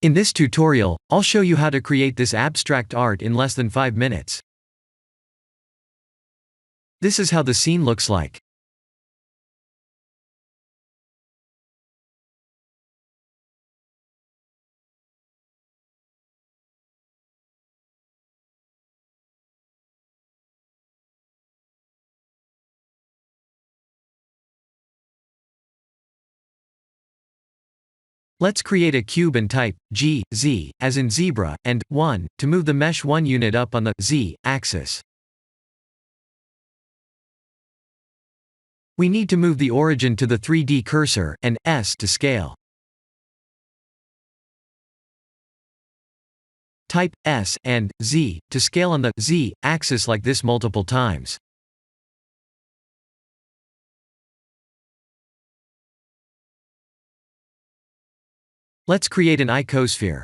In this tutorial, I'll show you how to create this abstract art in less than 5 minutes. This is how the scene looks like. Let's create a cube and type G, Z, as in zebra, and 1, to move the mesh 1 unit up on the Z axis. We need to move the origin to the 3D cursor, and S to scale. Type S and Z to scale on the Z axis like this multiple times. Let's create an icosphere.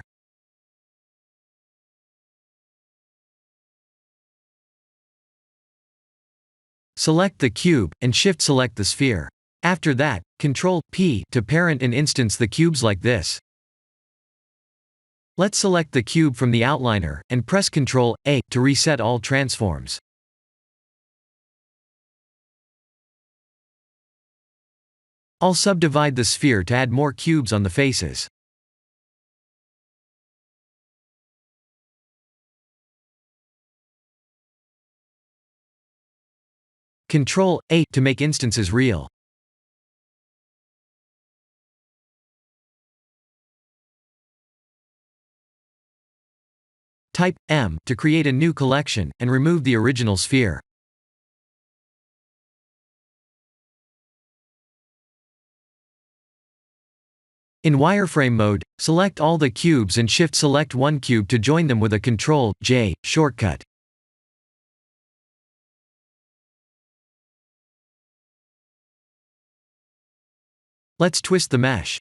Select the cube, and Shift-select the sphere. After that, Ctrl-P to parent and instance the cubes like this. Let's select the cube from the outliner, and press Ctrl-A to reset all transforms. I'll subdivide the sphere to add more cubes on the faces. Ctrl-A to make instances real. Type M to create a new collection, and remove the original sphere. In wireframe mode, select all the cubes and Shift-select one cube to join them with a Ctrl-J shortcut. Let's twist the mesh.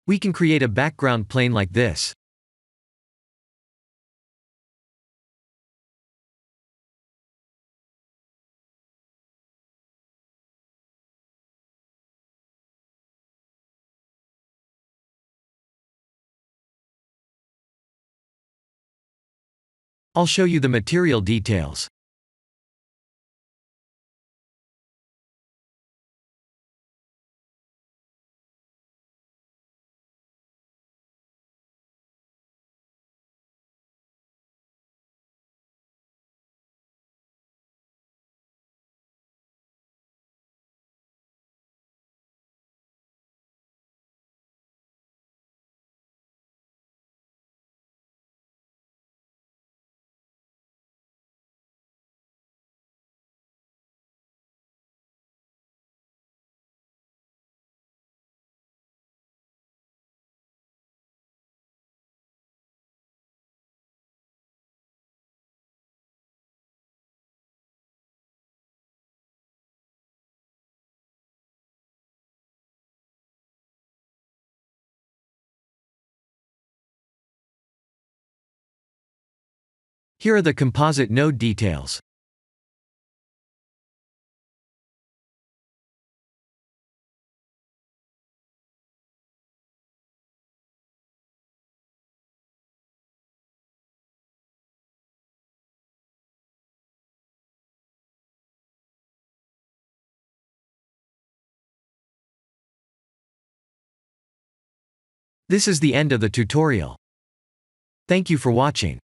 We can create a background plane like this. I'll show you the material details. Here are the composite node details. This is the end of the tutorial. Thank you for watching.